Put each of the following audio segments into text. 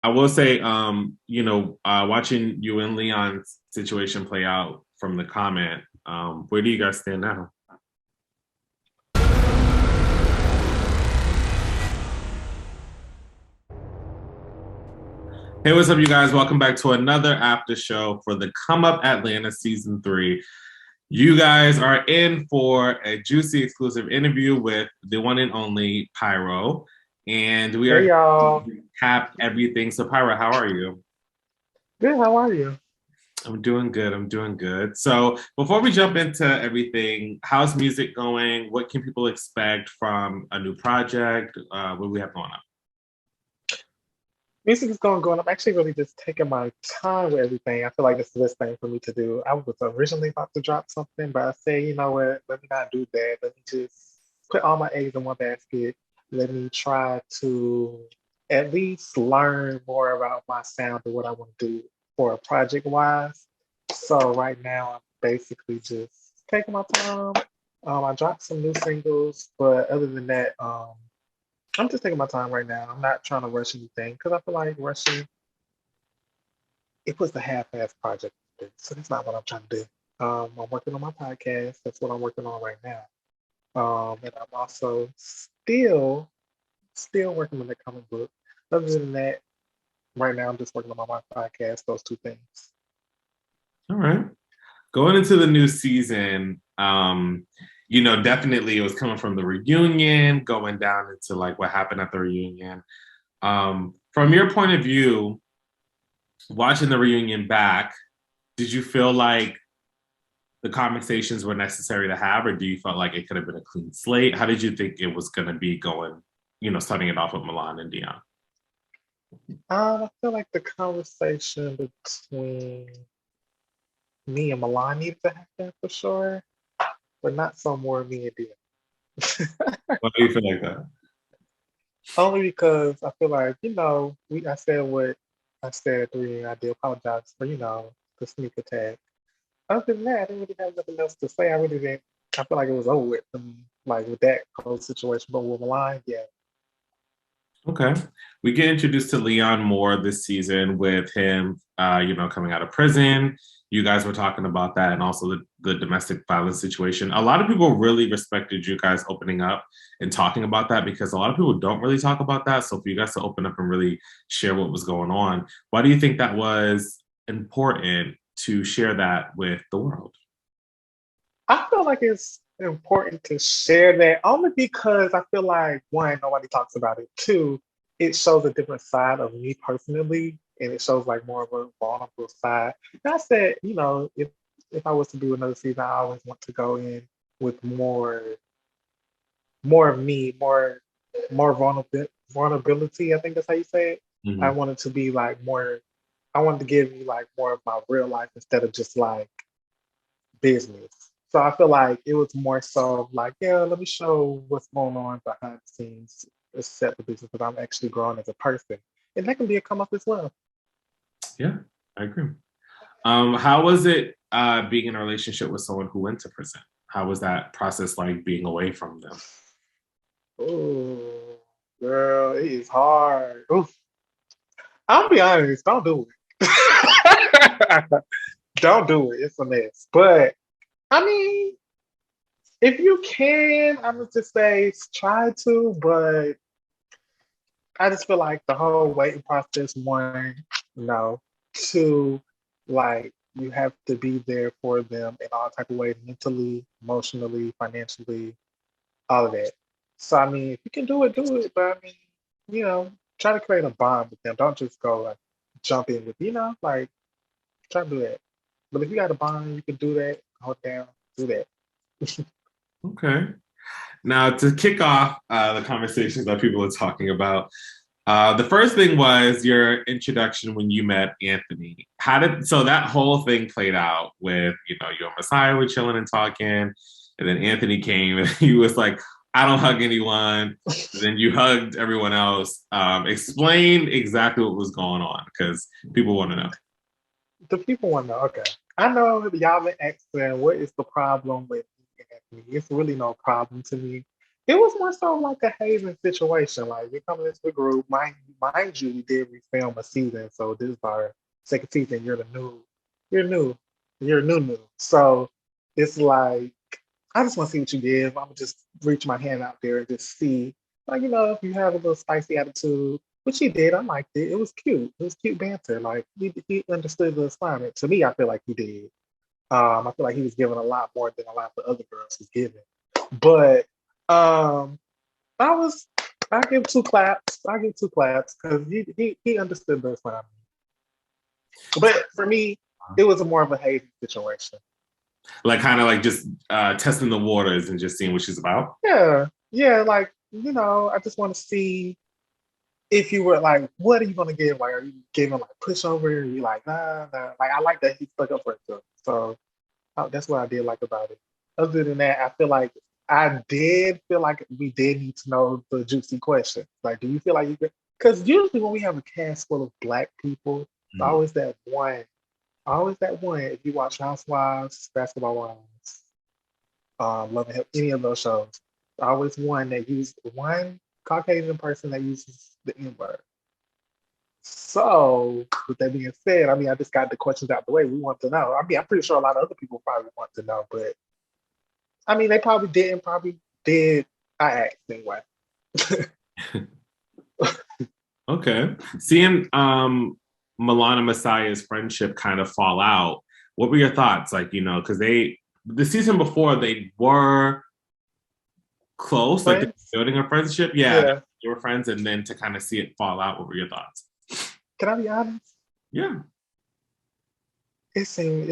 I will say, watching you and Leon's situation play out from the comment, where do you guys stand now? Hey, what's up, you guys? Welcome back to another after show for the Come Up Atlanta season 3. You guys are in for a juicy exclusive interview with the one and only Pyro, and we are Hey here y'all. to recap everything. So, Pyro, how are you? Good, how are you? I'm doing good. I'm doing good. So, before we jump into everything, how's music going? What can people expect from a new project? What do we have going on? Music is going. I'm actually really just taking my time with everything. I feel like this is the best thing for me to do. I was originally about to drop something, but I say, you know what, let me not do that. Let me just put all my eggs in one basket. Let me try to at least learn more about my sound and what I want to do for a project wise. So right now I'm basically just taking my time. I dropped some new singles, but other than that, I'm just taking my time right now. I'm not trying to rush anything because I feel like rushing it was the half-ass project. So that's not what I'm trying to do. I'm working on my podcast. That's what I'm working on right now. And I'm also still working on the comic book. Other than that, right now I'm just working on my podcast. Those two things. All right. Going into the new season, definitely it was coming from the reunion, going down into like what happened at the reunion. From your point of view, watching the reunion back, did you feel like the conversations were necessary to have, or do you felt like it could have been a clean slate? How did you think it was going to be going, starting it off with Milan and Dion? I feel like the conversation between me and Milan needed to happen for sure, but not somewhere me and Dia. What do you feel like that? Only because I feel like, I said what I said at 3 and I did apologize for, the sneak attack. Other than that, I didn't really have nothing else to say. I really didn't I feel like it was over with for me, like with that whole situation. But with Milan, yeah. Okay. We get introduced to Leon more this season with him, coming out of prison. You guys were talking about that and also the domestic violence situation. A lot of people really respected you guys opening up and talking about that because a lot of people don't really talk about that. So for you guys to open up and really share what was going on, why do you think that was important to share that with the world? I feel like it's important to share that only because I feel like one, nobody talks about it. Two, it shows a different side of me personally, and it shows like more of a vulnerable side. And I said, if I was to do another season, I always want to go in with more of me, more vulnerability. I think that's how you say it. I Mm-hmm. wanted to be like more. I wanted to give you like more of my real life instead of just like business. So I feel like it was more so like, yeah, let me show what's going on behind the scenes, except for business, but I'm actually growing as a person, and that can be a come up as well. Yeah, I agree. How was it being in a relationship with someone who went to prison? How was that process like being away from them? Oh, girl, it is hard. Oof. I'll be honest, don't do it. Don't do it. It's a mess. But I mean, if you can, I'm gonna just say try to, but I just feel like the whole waiting process, one, no, two, like you have to be there for them in all type of ways, mentally, emotionally, financially, all of that. So I mean, if you can do it, do it. But I mean, you know, try to create a bond with them. Don't just go like jump in with, like try to do that. But if you got a bond, you can do that. Hold down, do that. Okay. Now, to kick off the conversations that people are talking about, the first thing was your introduction when you met Anthony. How did so that whole thing played out with you and Messiah were chilling and talking, and then Anthony came and he was like, "I don't hug anyone." And then you hugged everyone else. Explain exactly what was going on because people want to know. The people want to know. Okay, I know y'all been asking what is the problem with me and Anthony. It's really no problem to me. It was more so like a hazing situation. Like we coming into the group. Mind you, we did refilm a season, so this is our second season. You're new, you're new. So it's like I just want to see what you give. I'm gonna just reach my hand out there and just see, like if you have a little spicy attitude, which he did. I liked it. It was cute. It was cute banter. Like he understood the assignment. To me, I feel like he did. I feel like he was giving a lot more than a lot of the other girls was giving. But um, I was I give two claps. I give two claps because he understood the assignment. But for me, it was a more of a hating situation. Like kind of like just testing the waters and just seeing what she's about. Yeah, yeah. Like I just want to see if you were like, what are you gonna give? Like, are you giving like pushover? Are you like, nah? Like, I like that he stuck up for himself. So that's what I did like about it. Other than that, I did feel like we did need to know the juicy question. Like, do you feel like you could? Because usually when we have a cast full of Black people, it's Mm. always that one. If you watch Housewives, Basketball Wives, Love and Hip, any of those shows, always one Caucasian person that uses the N word. So, with that being said, I mean, I just got the questions out the way. We want to know. I mean, I'm pretty sure a lot of other people probably want to know, but I mean, they probably didn't, probably did. I asked anyway. Okay. Seeing Milana Messiah's friendship kind of fall out, what were your thoughts? Like, because the season before they were close, like they were Friends? building a friendship. Yeah, Yeah. they were friends, and then to kind of see it fall out, what were your thoughts? Can I be honest? Yeah. It seemed,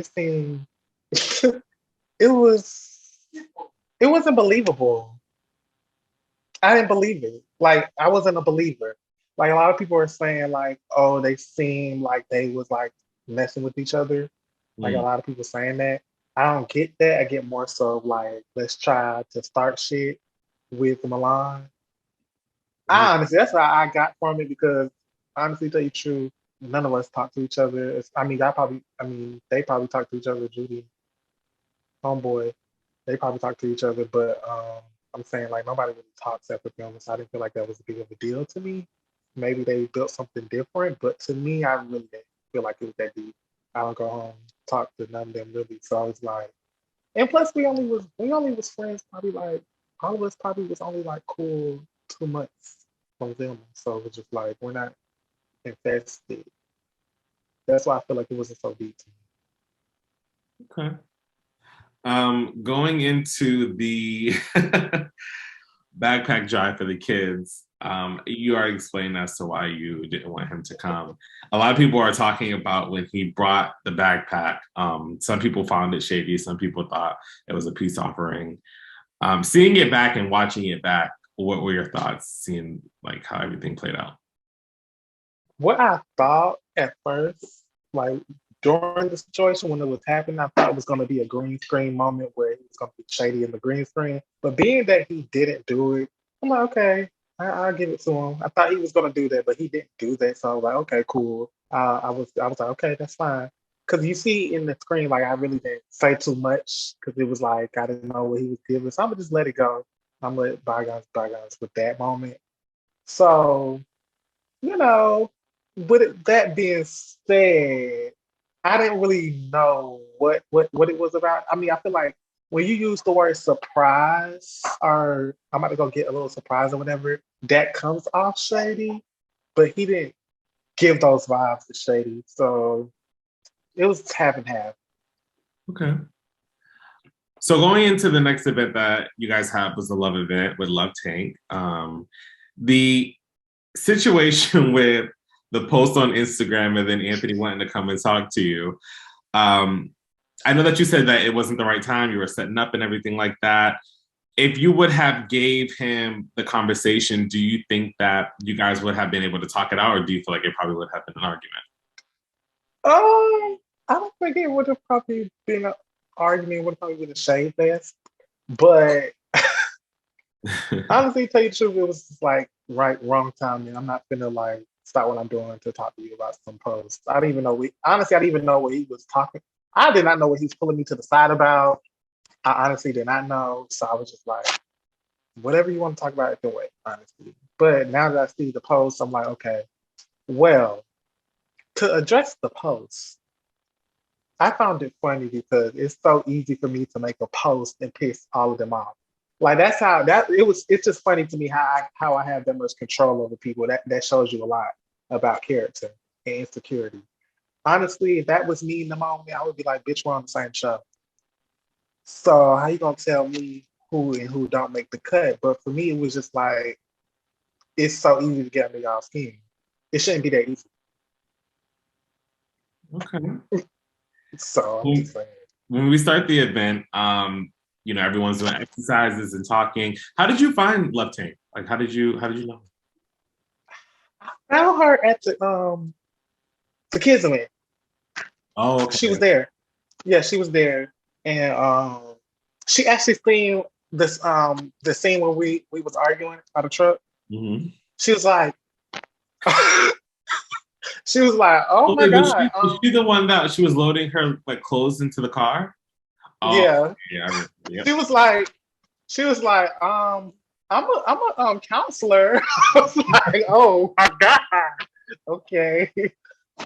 it was, it wasn't believable. I didn't believe it. Like, I wasn't a believer. Like, a lot of people are saying, like, oh, they seem like they was like messing with each other. Like, a Mm. lot of people saying that. I don't get that. I get more so of like, let's try to start shit with Milan. Mm. I honestly, that's what I got from it because honestly, tell you the truth, none of us talk to each other. They probably talk to each other, Judy, homeboy, they probably talk to each other, but I'm saying like nobody really talks at the film, so I didn't feel like that was a big of a deal to me. Maybe they built something different, but to me, I really didn't feel like it was that deep. I don't go home, talk to none of them really. So I was like, and plus we only was friends probably like all of us probably was only like cool 2 months from them. So it was just like we're not invested. That's why I feel like it wasn't so deep to me. Okay. Going into the backpack drive for the kids, you already explained as to why you didn't want him to come. A lot of people are talking about when he brought the backpack. Some people found it shady. Some people thought it was a peace offering. Seeing it back and watching it back, what were your thoughts? Seeing like how everything played out. What I thought at first, like during the situation when it was happening, I thought it was going to be a green screen moment where he was going to be shady in the green screen. But being that he didn't do it, I'm like, okay, I'll give it to him. I thought he was going to do that, but he didn't do that. So I was like, okay, cool. I was like, okay, that's fine. Because you see in the screen, like I really didn't say too much because it was like I didn't know what he was giving. So I'm gonna just let it go. I'm gonna let bygones with that moment. So you know, with that being said, I didn't really know what it was about. I mean, I feel like when you use the word surprise, or I'm about to go get a little surprise or whatever, that comes off shady. But he didn't give those vibes to shady, so it was half and half. Okay. So going into the next event that you guys have was the love event with Love Tank. The situation with the post on Instagram and then Anthony wanting to come and talk to you. Um, I know that you said that it wasn't the right time, you were setting up and everything like that. If you would have gave him the conversation, do you think that you guys would have been able to talk it out, or do you feel like it probably would have been an argument? I don't think it would have probably been an argument. It would have probably been a shade fest, but honestly, tell you the truth, it was just like right, wrong time, and I'm not gonna like stop what I'm doing to talk to you about some posts. I didn't even know. Honestly, I didn't even know what he was talking. I did not know what he was pulling me to the side about. I honestly did not know, so I was just like, whatever you want to talk about, it can wait, honestly. But now that I see the post, I'm like, okay, well, to address the post, I found it funny because it's so easy for me to make a post and piss all of them off. Like that's how that it was. It's just funny to me how I have that much control over people. That shows you a lot about character and insecurity. Honestly, if that was me in the moment, I would be like, "Bitch, we're on the same show." So how you gonna tell me who and who don't make the cut? But for me, it was just like it's so easy to get under y'all skin. It shouldn't be that easy. Okay. So I'm just When, saying. when we start the event, everyone's doing exercises and talking. How did you find Love Tank? Like, how did you know? I found her at the kids event. Oh, She was okay. there. Yeah, she was there, and she actually seen this the scene where we was arguing by the truck. Mm-hmm. She was like, she was like, "Oh Oh, my wait, god, was she the one that she was loading her like clothes into the car? Oh, yeah." yeah, I remember. She Yep. was like, she was like, I'm a counselor. I was like, oh my god, okay.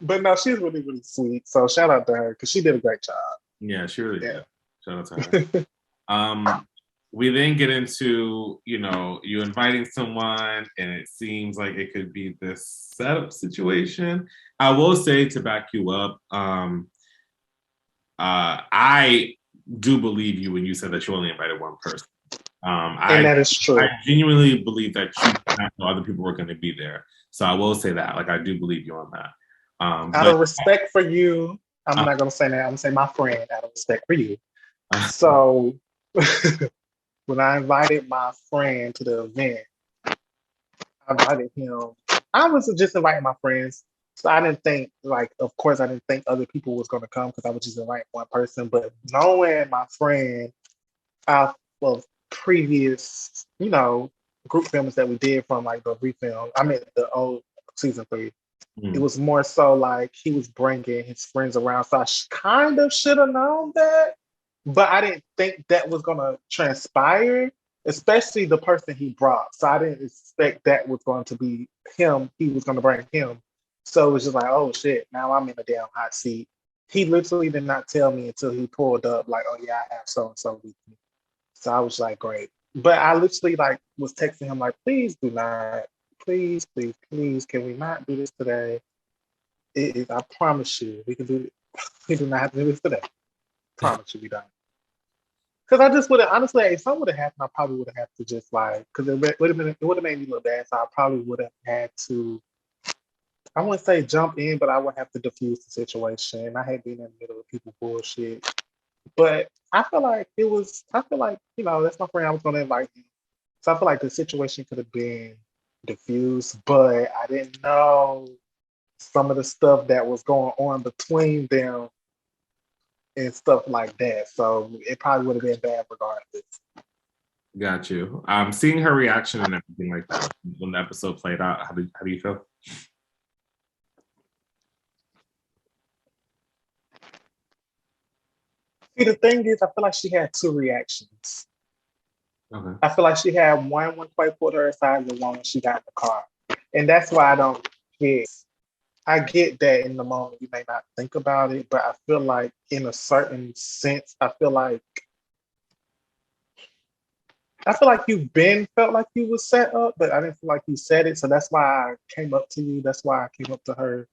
But no, she's really really sweet. So shout out to her because she did a great job. Yeah, she really Yeah. did. Shout out to her. We then get into, you inviting someone and it seems like it could be this setup situation. I will say to back you up, I do believe you when you said that you only invited one person. And I that is I true. genuinely believe that you did not know other people were going to be there. So I will say that. Like I do believe you on that. Out But of respect for you, I'm uh, not gonna say that. I'm gonna say my friend out of respect for you. So when I invited my friend to the event, I invited him. I was just inviting my friends. So I didn't think like of course I didn't think other people was gonna come because I was just inviting one person. But knowing my friend out of previous, group films that we did from like the refilm, I mean the old season 3. It mm, was more so like he was bringing his friends around. So I kind of should have known that, but I didn't think that was going to transpire, especially the person he brought. So I didn't expect that was going to be him. He was going to bring him. So it was just like, oh shit, now I'm in a damn hot seat. He literally did not tell me until he pulled up, like, oh yeah, I have so and so with me. So I was like, great. But I literally like was texting him like, please do not, please, please, please, can we not do this today? I promise you, we can do it. We do not have to do this today. Promise you, we don't. Because I just would have honestly, if something would have happened, I probably would have had to just like, because it would have made me look bad. So I probably would have had to. I wouldn't say jump in, but I would have to diffuse the situation. I hate being in the middle of people bullshit. But I feel like it was. I feel like that's my friend. I was gonna invite him. So I feel like the situation could have been diffused, but I didn't know some of the stuff that was going on between them and stuff like that. So it probably would have been bad regardless. got you. Seeing her reaction and everything like that when the episode played out, how do you feel? See, the thing is, I feel like she had two reactions. Okay. I feel like she had one when Quay pulled her aside and one when she got in the car. And that's why I don't get. I get that in the moment you may not think about it, but I feel like in a certain sense, I feel like you've been felt like you was set up, but I didn't feel like you said it. So that's why I came up to you. That's why I came up to her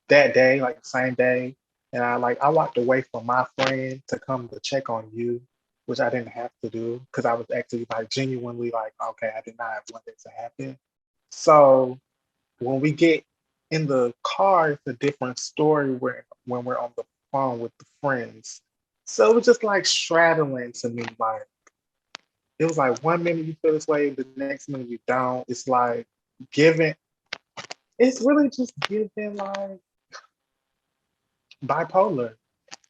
that day, like the same day. And I walked away from my friend to come to check on you, which I didn't have to do because I was actually like genuinely like, okay, I did not want this to happen. So when we get in the car, it's a different story where when we're on the phone with the friends. So it was just like straddling to me, like it was like 1 minute you feel this way, the next minute you don't. It's like giving. It's really just giving like bipolar.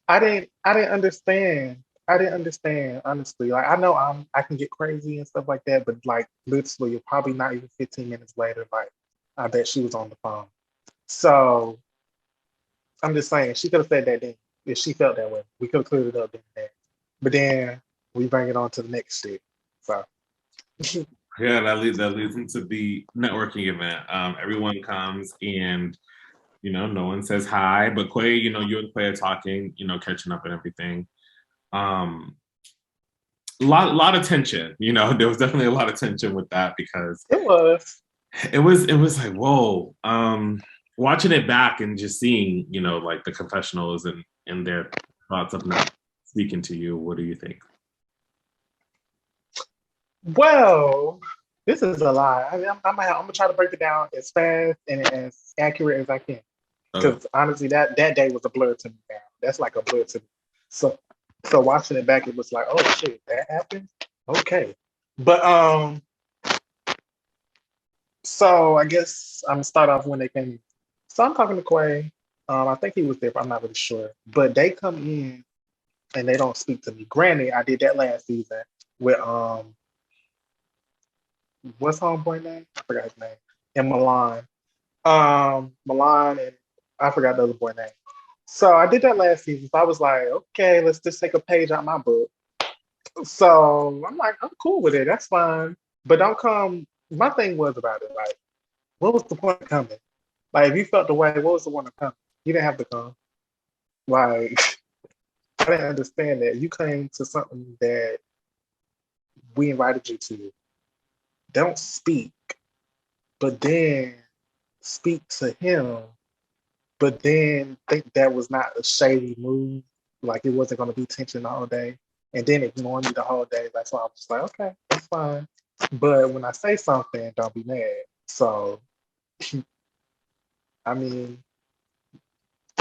I didn't understand. I didn't understand honestly. Like I know I can get crazy and stuff like that, but like literally probably not even 15 minutes later, like I bet she was on the phone. So I'm just saying she could have said that then if she felt that way. We could have cleared it up then and there. But then we bring it on to the next shit. So Yeah, that leads into the networking event. Everyone comes and no one says hi, but Quay, you and Quay are talking, catching up and everything. Um, lot of tension. There was definitely a lot of tension with that because It was. it was like whoa. Watching it back and just seeing, like the confessionals and their thoughts of not speaking to you. What do you think? Well, this is a lie. I mean, I'm gonna try to break it down as fast and as accurate as I can. Okay. Because honestly, that day was a blur to me now. That's like a blur to me. So so watching it back, it was like, oh shit, that happened. Okay, but so I guess I'm gonna start off when they came. So I'm talking to Quay. I think he was there, but I'm not really sure. But they come in and they don't speak to me. Granted, I did that last season with what's homeboy name? I forgot his name. And Milan. Milan and I forgot the other boy name. So I did that last season. So I was like, okay, let's just take a page out my book. So I'm like, I'm cool with it. That's fine. But don't come. My thing was about it. Like, what was the point of coming? Like, if you felt the way, what was the point of coming? You didn't have to come. Like, I didn't understand that. You came to something that we invited you to. Don't speak, but then speak to him, but then think that was not a shady move. Like, it wasn't going to be tension the whole day. And then ignore me the whole day. That's why I was just like, okay, that's fine. But when I say something, don't be mad. So, I mean,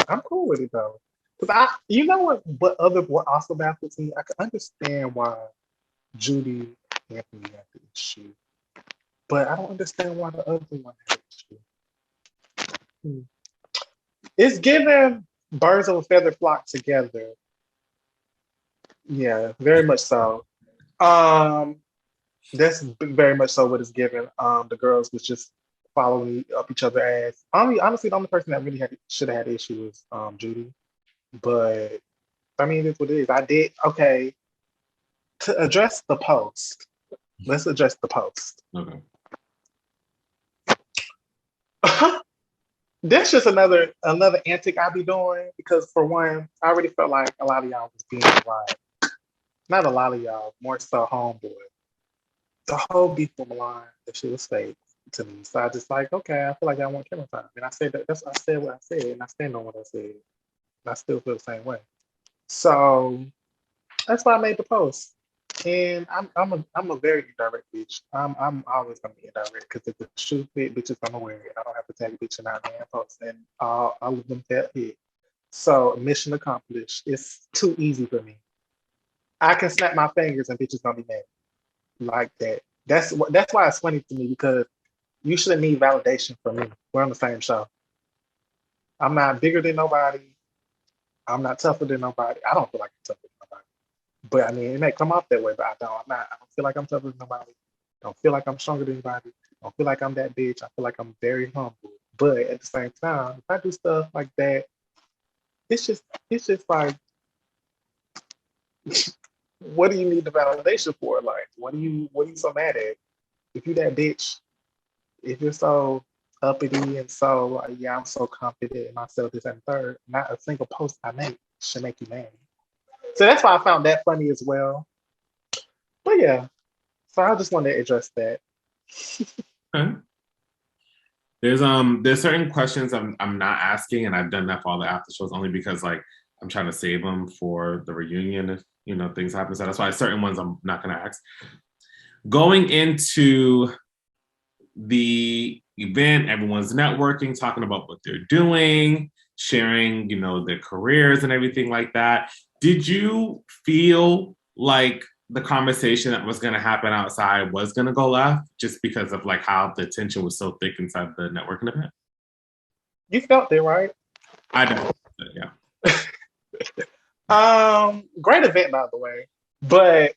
I'm cool with it though. Cause you know what also baffles me? I can understand why Judy and Anthony had the issue, but I don't understand why the other one had the issue. Hmm. It's giving birds of a feather flock together. Yeah, very much so. Um, that's very much so what it's given. The girls was just following up each other ass. Honestly, the only person that really should have had the issue was Judy. But I mean, it's what it is. I did okay to address the post. Let's address the post. Okay. That's just another antic I be doing because for one, I already felt like a lot of y'all was being like, not a lot of y'all, more so homeboy. The whole beef with Milan, that shit was fake to me. So I just like, okay, I feel like I want camera time. And I said that I said what I said and I stand on what I said. And I still feel the same way. So that's why I made the post. And I'm a very indirect bitch. I'm always gonna be indirect because if the shoe fit, bitches gonna wear it. I don't have to tag a bitch in our damn post, and all of them that hit. So mission accomplished. It's too easy for me. I can snap my fingers and bitches gonna be mad like that. That's why it's funny to me because you shouldn't need validation from me. We're on the same show. I'm not bigger than nobody. I'm not tougher than nobody. I don't feel like I'm tougher than nobody. But I mean, it may come off that way, but I don't. I'm not. I don't feel like I'm tougher than nobody. I don't feel like I'm stronger than anybody. I don't feel like I'm that bitch. I feel like I'm very humble. But at the same time, if I do stuff like that, it's just like, what do you need the validation for? Like, what are you so mad at? If you that bitch, if you're so uppity and so like, yeah, I'm so confident in myself, this and third, not a single post I make should make you mad. So that's why I found that funny as well. But yeah, so I just wanted to address that. Okay. There's certain questions I'm not asking, and I've done that for all the after shows only because like I'm trying to save them for the reunion if things happen. So that's why certain ones I'm not gonna ask. Going into the event, everyone's networking, talking about what they're doing, sharing, their careers and everything like that. Did you feel like the conversation that was going to happen outside was going to go left just because of like how the tension was so thick inside the networking event? You felt it, right? I don't. Yeah. Great event by the way, but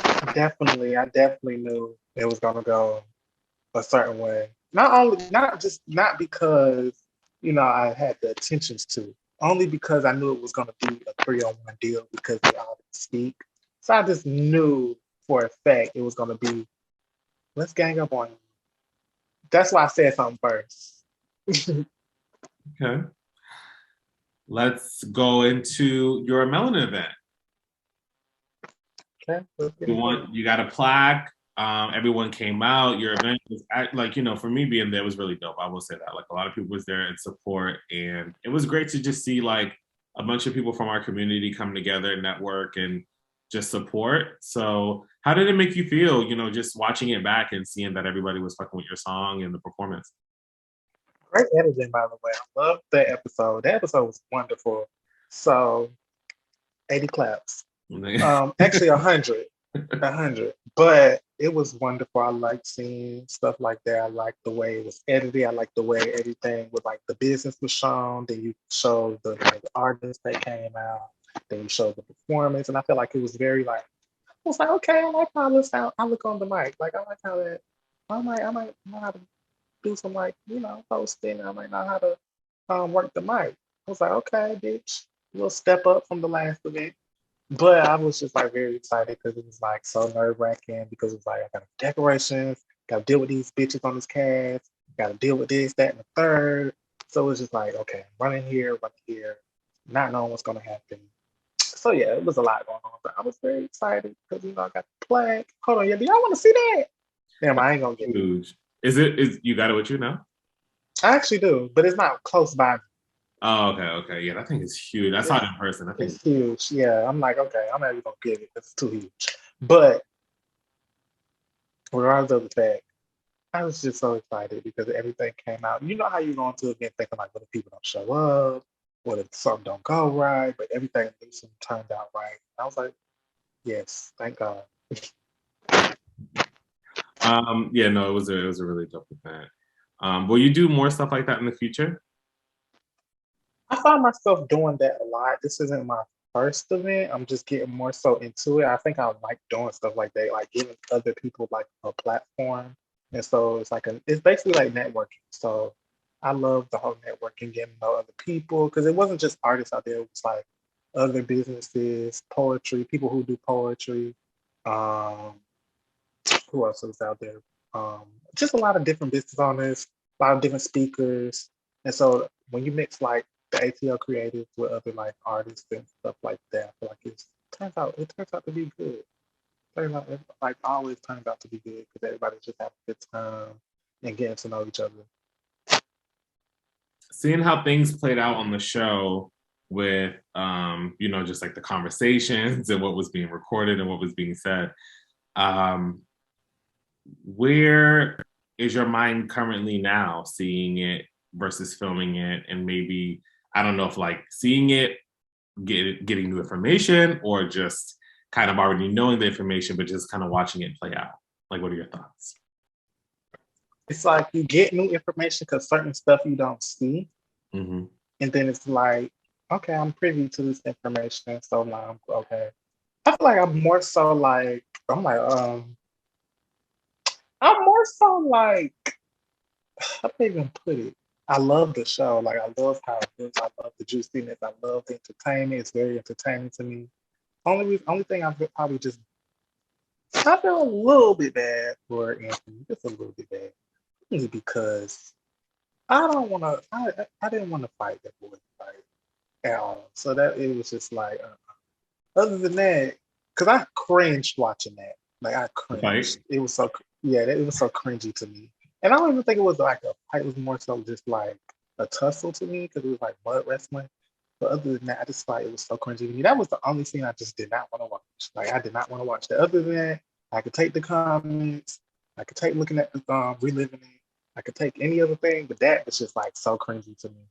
I definitely knew it was gonna go a certain way. Not because I had the intentions to, only because I knew it was gonna be a 3-on-1 deal because they all didn't speak. So I just knew for a fact it was gonna be, let's gang up on you. That's why I said something first. Okay. Let's go into your Melanin event. Okay. You got a plaque. Everyone came out. Your event was like, for me being there was really dope. I will say that. Like a lot of people was there in support, and it was great to just see like a bunch of people from our community come together, network, and just support. So how did it make you feel, just watching it back and seeing that everybody was fucking with your song and the performance? Great editing, by the way. I love that episode. That episode was wonderful. So 80 claps. Actually 100. 100. But it was wonderful. I liked seeing stuff like that. I liked the way it was edited. I liked the way everything was like the business was shown. Then you showed the artists that came out. Then you showed the performance. And I felt like it was very like, I was like, okay, I like how this sound. I look on the mic. Like I like how that I might know how to do some like, posting. I might know how to work the mic. I was like, okay, bitch. A little step up from the last event. But I was just like very excited because it was like so nerve-wracking because it's like I got decorations, gotta deal with these bitches on this cast, gotta deal with this, that, and the third. So it's just like, okay, running here, not knowing what's gonna happen. So yeah, it was a lot going on. But I was very excited because I got the plaque. Hold on, yeah, do y'all want to see that? Damn, I ain't gonna get it. Huge. Is you got it with you now? I actually do, but it's not close by me. Oh, okay. Yeah, that thing is huge. I saw it in person. I think It's huge. Yeah, I'm like, okay, I'm not even gonna get it. It's too huge. But regardless of the fact, I was just so excited because everything came out. You know how you go into an event thinking like, what if people don't show up? What if something don't go right? But everything at least turned out right. I was like, yes, thank God. Yeah, no, it was a really dope event. Will you do more stuff like that in the future? I find myself doing that a lot. This isn't my first event. I'm just getting more so into it. I think I like doing stuff like that, like giving other people like a platform. And so it's basically like networking. So I love the whole networking, getting to know other people because it wasn't just artists out there. It was like other businesses, poetry, people who do poetry. Um, who else was out there? Um, just a lot of different business owners, a lot of different speakers. And so when you mix like the ATL creatives with other like artists and stuff like that, I feel like it turns out to be good. It like always turns out to be good because everybody just having a good time and getting to know each other. Seeing how things played out on the show with just like the conversations and what was being recorded and what was being said, where is your mind currently now seeing it versus filming it? And maybe, I don't know if like seeing it, getting new information, or just kind of already knowing the information, but just kind of watching it play out. Like, what are your thoughts? It's like you get new information because certain stuff you don't see. Mm-hmm. And then it's like, okay, I'm privy to this information. So now, okay. I feel like I'm more so like, how do I even put it? I love the show. Like, I love how it looks. I love the juiciness. I love the entertainment. It's very entertaining to me. Only thing I feel a little bit bad for Anthony, just a little bit bad, only because I don't want to. I didn't want to fight that boy fight at all. So that it was just like, other than that, because I cringed watching that. Like I cringed. It was so it was so cringy to me. And I don't even think it was like a fight. It was more so just like a tussle to me because it was like mud wrestling. But other than that, I just thought it was so cringy to me. That was the only scene I just did not want to watch. Like I did not want to watch that. Other than that, I could take the comments. I could take looking at the reliving it. I could take any other thing, but that was just like so cringy to me.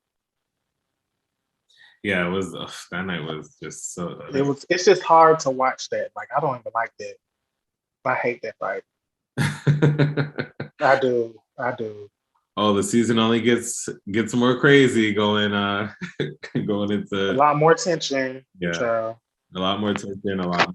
Yeah, it was. That night was just so. It's just hard to watch that. Like I don't even like that. I hate that fight. I do. Oh, the season only gets more crazy going going into a lot more tension. Yeah, child. a lot more tension, a lot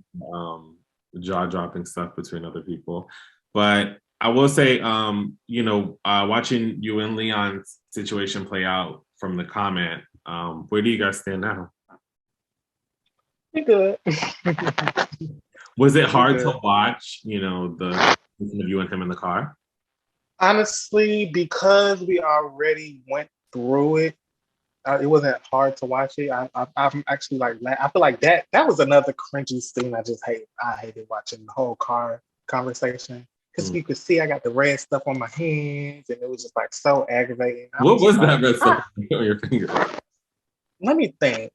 jaw dropping stuff between other people. But I will say, watching you and Leon's situation play out from the comment, where do you guys stand now? We good. Was it We hard to good. watch, the of you and him in the car? Honestly, because we already went through it, it wasn't hard to watch it. I'm actually like, I feel like that was another cringy scene. I hated watching the whole car conversation because Mm. you could see I got the red stuff on my hands, and it was just like so aggravating. I What was just was like, that red stuff on your finger? let me think.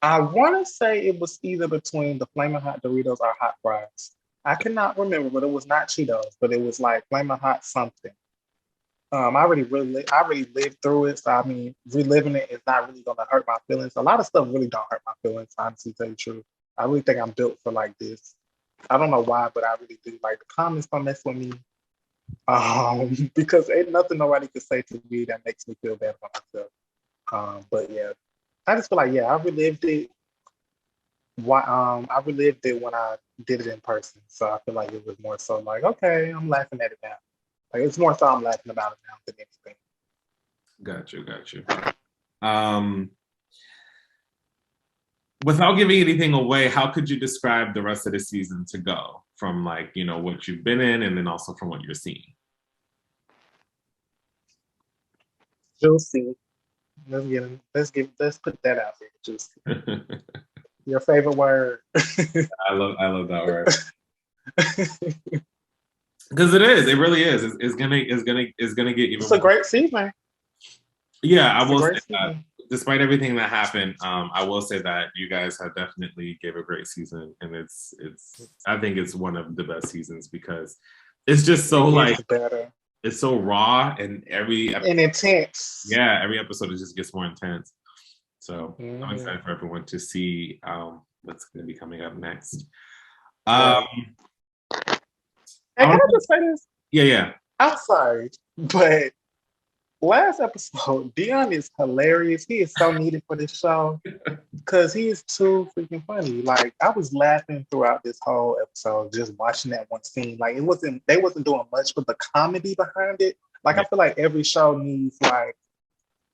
I want to say it was either between the Flamin' Hot Doritos or hot fries. I cannot remember, but it was not Cheetos, but it was like Flamin' Hot something. I already lived through it, so I mean, reliving it is not really gonna hurt my feelings. A lot of stuff really don't hurt my feelings, honestly, to tell you the truth. I really think I'm built for like this. I don't know why, but I really do. Like the comments don't mess with me. Because ain't nothing nobody could say to me that makes me feel bad about myself. But yeah, I just feel like I relived it. I relived it when I did it in person, so I feel like it was more so like, okay, I'm laughing at it now. Like it's more so I'm laughing about it now than anything. Got you, got you. Um, Without giving anything away, how could you describe the rest of the season to go from like, what you've been in and then also from what you're seeing? Juicy. Let's put that out there. Juicy. Your favorite word. I love that word. Because it is, it really is. It's gonna get even It's a more. great season. Yeah, I It's a will say great that. season. Despite everything that happened, I will say that you guys have definitely gave a great season, and it's I think it's one of the best seasons because it's just so It like gets better it's so raw, and and intense. every episode it just gets more intense. So I'm Mm-hmm. excited for everyone to see what's going to be coming up next. Right. Um, I And can want I to, just say this? yeah, yeah. I'm sorry, but last episode, Dion is hilarious. He is so needed for this show because he is too freaking funny. Like I was laughing throughout this whole episode just watching that one scene. Like they wasn't doing much with the comedy behind it. Like Yeah. I feel like every show needs like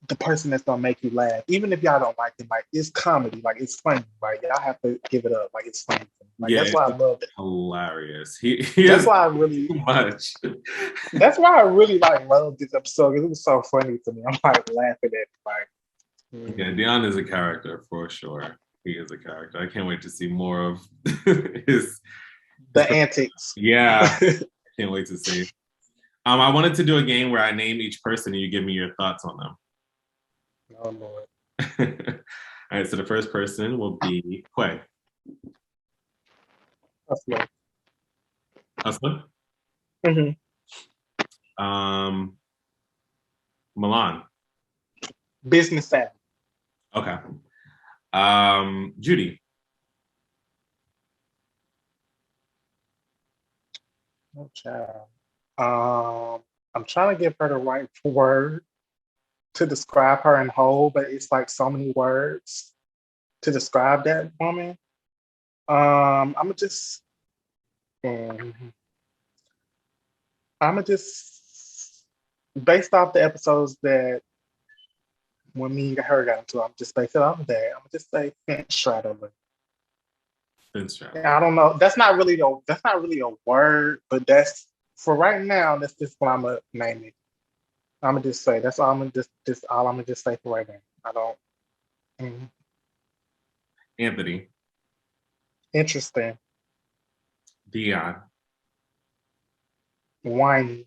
the person that's gonna make you laugh, even if y'all don't like it. Like it's comedy, like it's funny. Like y'all have to give it up. Like it's funny. Like Yeah, that's why I it's love it. hilarious. He That's has why I too really. much. That's why I really like love this episode because it was so funny to me. I'm like laughing at it, like. Yeah, Mm. Dion is a character for sure. He is a character. I can't wait to see more of his his. The antics. Yeah, I can't wait to see. I wanted to do a game where I name each person and you give me your thoughts on them. Oh Lord. All right, so the first person will be Quay. That's love. Husband. Mm-hmm. Um, Milan. Business savvy. Okay. Judy. Oh child. I'm trying to give her the right word to describe her in whole, but it's like so many words to describe that woman. I'm gonna just, um, I'm gonna just, based off the episodes that when me and her got into, I'm just based it off of that. I'm gonna just say fence straddler. Vince Straddler. I don't know. That's not really a word, but that's for right now. That's just what I'm gonna name it. I'm gonna just say that's all. I'm gonna just all I'm gonna just say for right now. I don't. Mm. Anthony. Interesting. Dion. Whiny.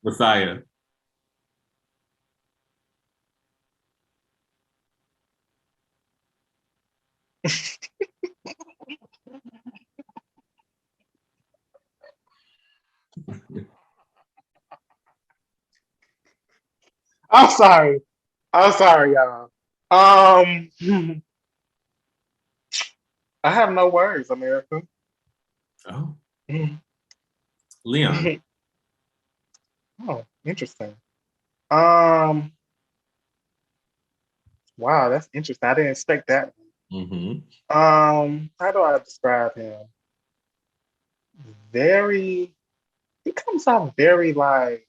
Messiah. I'm sorry. I'm sorry, y'all. I have no words, America. Oh. Leon. Oh, interesting. Um, wow, that's interesting. I didn't expect that. Mm-hmm. How do I describe him? Very. He comes off very like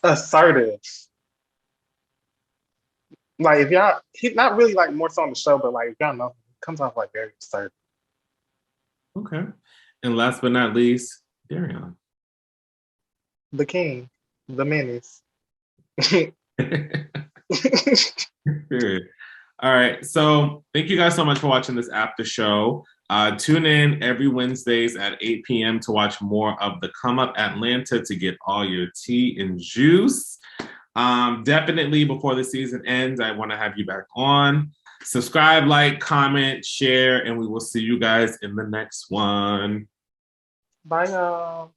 assertive. Like if y'all, he's not really like more so on the show, but like if y'all know, he comes off like very absurd. Okay. And last but not least, Darion. The king, the menace. Period. All right. So thank you guys so much for watching this after show. Tune in every Wednesdays at 8 p.m. to watch more of the Come Up Atlanta to get all your tea and juice. Definitely before the season ends, I want to have you back on. Subscribe, like, comment, share, and we will see you guys in the next one. Bye, y'all.